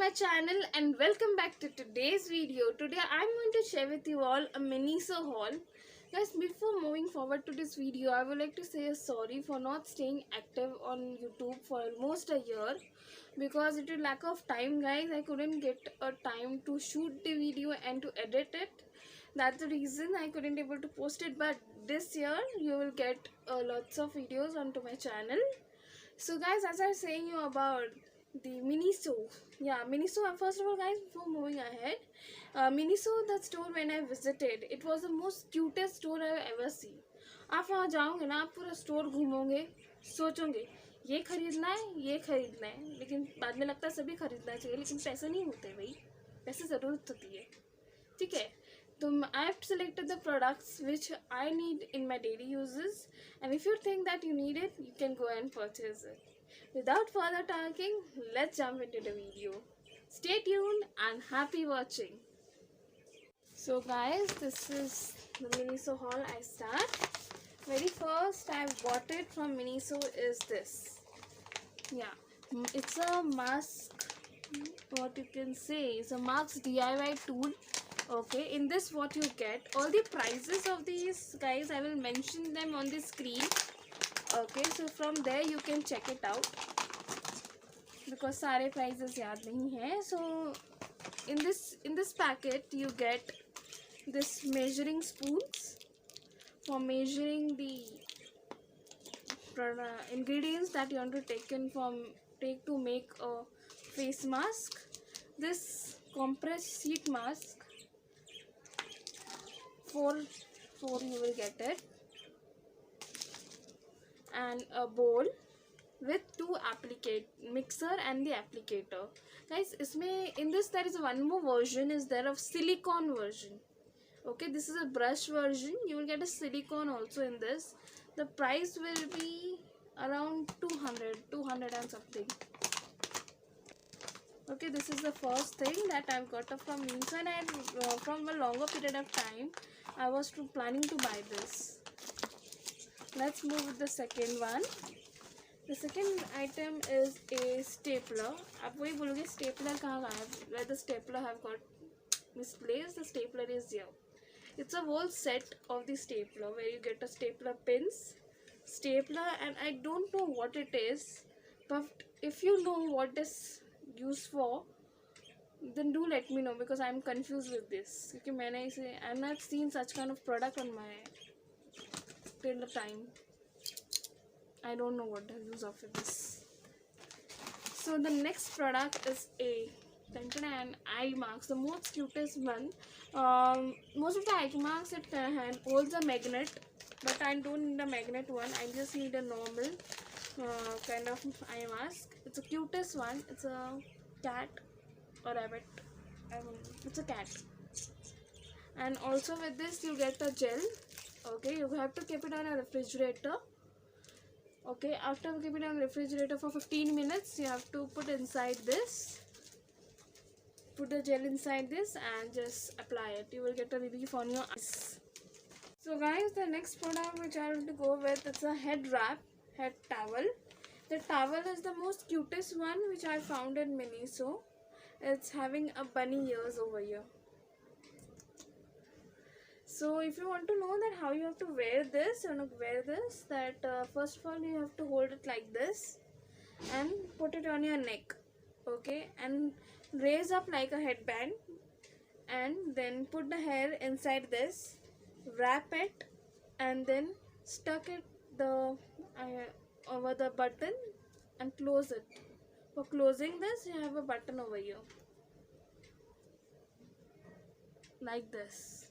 my channel and welcome back to today's video. Today I'm going to share with you all a Miniso haul. Guys, before moving forward to this video, I would like to say a sorry for not staying active on YouTube for almost a year because due to lack of time, guys, I couldn't get a time to shoot the video and to edit it. That's the reason I couldn't able to post it, but this year you will get lots of videos onto my channel. So guys, as I was saying you about the Miniso, Miniso. First of all, guys, before moving ahead, Miniso, the store when I visited, it was the most cutest store I've ever seen. आप वहाँ जाओगे ना, आप पूरा store घूमोगे, सोचोगे ये खरीदना है, लेकिन बाद में लगता है सभी खरीदना चाहिए, लेकिन पैसे नहीं होते भाई, पैसे ज़रूरत होती है, ठीक है. So I have selected the products which I need in my daily uses, and if you think that you need it, you can go and purchase it. Without further talking, let's jump into the video. Stay tuned and happy watching. So guys, this is the Miniso haul I start. Very first I bought it from Miniso is this. It's a mask, what you can say, it's a mask DIY tool. Okay, in this what you get, all the prices of these, guys, I will mention them on the screen. Okay, so from there you can check it out because सारे prices याद नहीं है. So in this packet you get this measuring spoons for measuring the ingredients that you want to take to make a face mask. This compressed sheet mask, four you will get it, and a bowl with two mixer and the applicator. Guys, in this there is one more version is there of silicone version. Okay, this is a brush version. You will get a silicone also in this. The price will be around 200 and something. Okay, this is the first thing that I've got from Miniso, and from a longer period of time I was planning to buy this. Let's move with the second one. The second item is a stapler. आप वही बोलोगे stapler कहाँ गया है? Where the stapler have got misplaced, the stapler is here. It's a whole set of the stapler where you get a stapler pins, stapler, and I don't know what it is, but if you know what this used for, then do let me know because I'm confused with this. Because I've not seen such kind of product on my till the time. I don't know what the use of it is. So the next product is a eye marks, the most cutest one. Most of the eye marks it holds a magnet, but I don't need a magnet one. I just need a normal kind of eye mask. It's the cutest one. It's a cat or rabbit. It's a cat. And also with this you get a gel. Okay, you have to keep it on a refrigerator. Okay, after keeping it on refrigerator for 15 minutes, you have to put inside this. Put the gel inside this and just apply it. You will get a relief on your eyes. So guys, the next product which I want to go with, it's a head towel. The towel is the most cutest one which I found in Miniso. It's having a bunny ears over here. So if you want to know that how you have to wear this, first of all you have to hold it like this and put it on your neck. Okay, and raise up like a headband, and then put the hair inside this, wrap it, and then stuck it over the button and close it. For closing this, you have a button over here like this.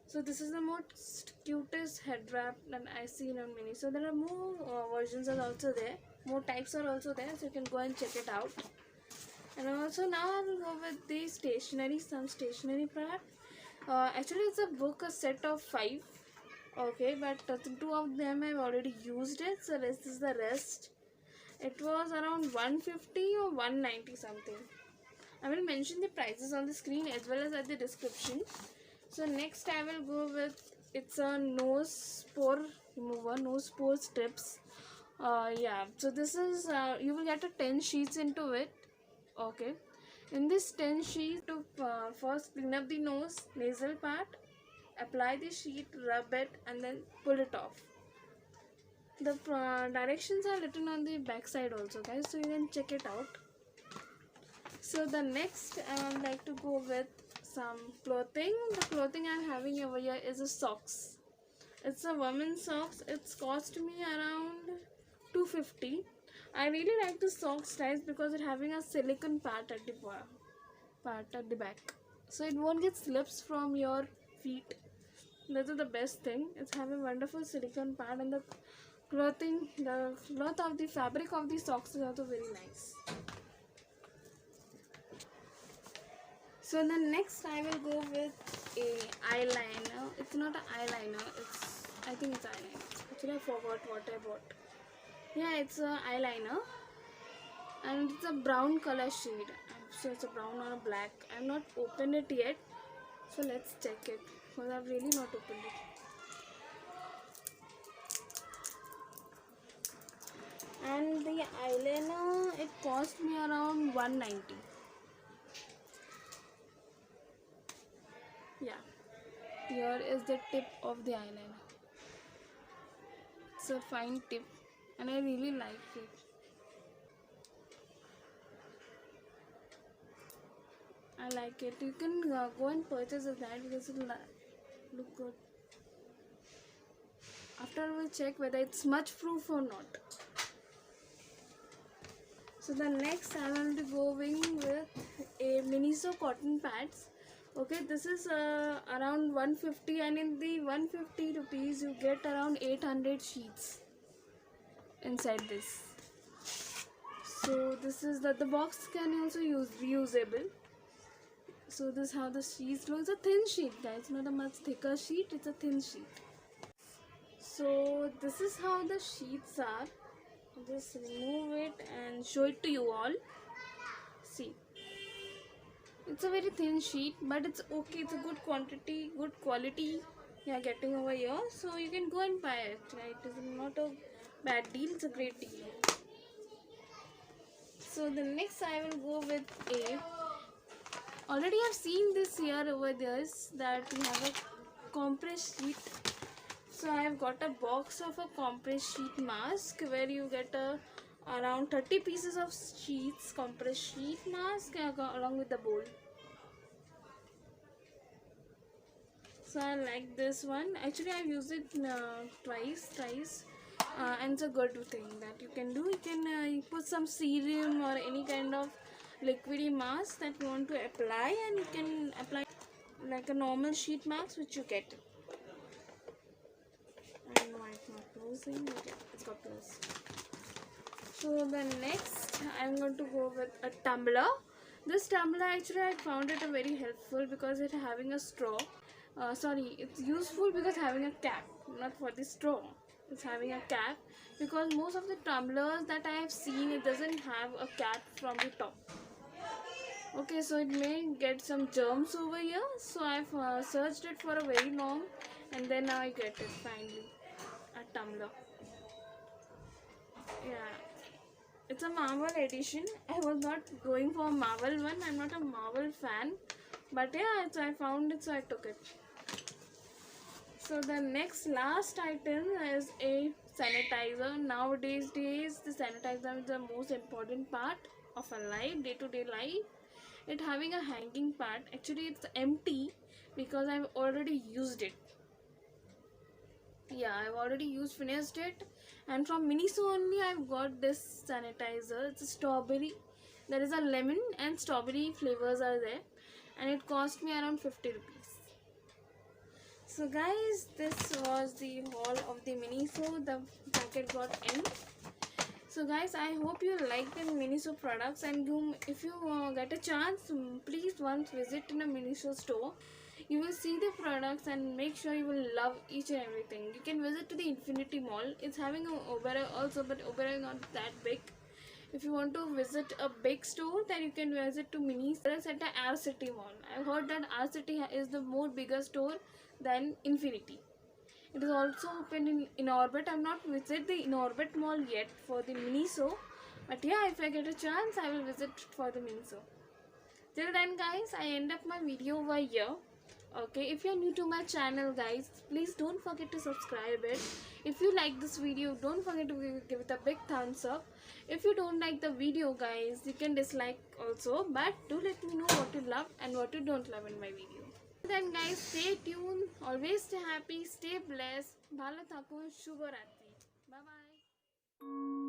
So this is the most cutest head wrap that I've seen on Mini. So there are more versions are also there, more types are also there, so you can go and check it out. And also now I will go with the some stationery product. Actually it's a book, a set of 5. Okay, but 2 of them I've already used it, so this is the rest. It was around 150 or 190 something. I will mention the prices on the screen as well as at the description. So next I will go with, it's a nose pore remover, nose pore strips. So this is you will get a 10 sheets into it. Okay, In this 10 sheet, to first clean up the nasal part, apply the sheet, rub it, and then pull it off. The directions are written on the back side also, guys, so you can check it out. So the next I would like to go with some clothing. The clothing I'm having over here is a socks. It's a women's socks. It's cost me around 250. I really like the socks, guys, because it's having a silicone part at the back, so it won't get slips from your feet. That is the best thing. It's having wonderful silicone part, and the cloth of the fabric of the socks is also very nice. So the next I will go with a eyeliner. It's not an eyeliner. I think it's eyeliner. Actually, I forgot what I bought. Yeah, it's a eyeliner, and it's a brown color shade. So it's a brown or a black. I've not opened it yet, so let's check it, because I've really not opened it. And the eyeliner, it cost me around 190. Yeah, here is the tip of the eyeliner. It's a fine tip, and I really like it. I like it. You can go and purchase that because it will look good. After we'll check whether it's smudge proof or not. So the next I will be going with a Miniso cotton pads. Okay, this is around 150, and in the 150 rupees you get around 800 sheets inside this. So this is the box can also reusable. So this is how the sheets look. It's a thin sheet, guys, not a much thicker sheet, it's a thin sheet. So this is how the sheets are. Just remove it and show it to you all. See, it's a very thin sheet, but it's okay. It's a good quantity, good quality you are getting over here, so you can go and buy it, right? It's not a bad deal, it's a great deal. So the next I will go with a, already I've seen this here over there, is that we have a compress sheet. So I have got a box of a compress sheet mask, where you get around 30 pieces of sheets, compress sheet mask, along with the bowl. So I like this one. Actually, I've used it twice, and it's a good thing that you can do. You can put some serum or any kind of liquidy mask that you want to apply, and you can apply like a normal sheet mask which you get. I don't know why it's not closing, but yeah, it's got closed. So the next I'm going to go with a tumbler. This tumbler, actually I found it very helpful because it's having a straw. Sorry, it's useful because having a cap, not for the straw. It's having a cap, because most of the tumblers that I have seen, it doesn't have a cap from the top. Okay, so it may get some germs over here. So I've searched it for a very long, and then now I get it finally, a tumbler. Yeah, it's a Marvel edition. I was not going for a Marvel one. I'm not a Marvel fan, but yeah, I found it, so I took it. So the next last item is a sanitizer. Nowadays the sanitizer is the most important part of our life, day-to-day life. It having a hanging part. Actually, it's empty because I've already used it. Yeah, I've already finished it, and from Miniso only I've got this sanitizer. It's a strawberry. There is a lemon and strawberry flavors are there, and it cost me around 50 rupees. So guys, this was the haul of the Miniso. The packet got end. So guys, I hope you like the Miniso products, and if you get a chance, please once visit in a Miniso store. You will see the products and make sure you will love each and everything. You can visit to the Infinity Mall. It's having a Oberoi also, but Oberoi is not that big. If you want to visit a big store, then you can visit to Miniso at the Air City Mall. I heard that Air City is the more bigger store than Infinity. It is also open in Orbit. I have not visited the Inorbit Mall yet for the Miniso, but yeah, if I get a chance, I will visit for the Miniso. Till then guys, I end up my video over here. Okay, if you're new to my channel guys, please don't forget to subscribe it. If you like this video, don't forget to give it a big thumbs up. If you don't like the video guys, you can dislike also, but do let me know what you love and what you don't love in my video. Then guys, stay tuned, always stay happy, stay blessed. Bhalo thako, Shubha Ratri. Bye bye.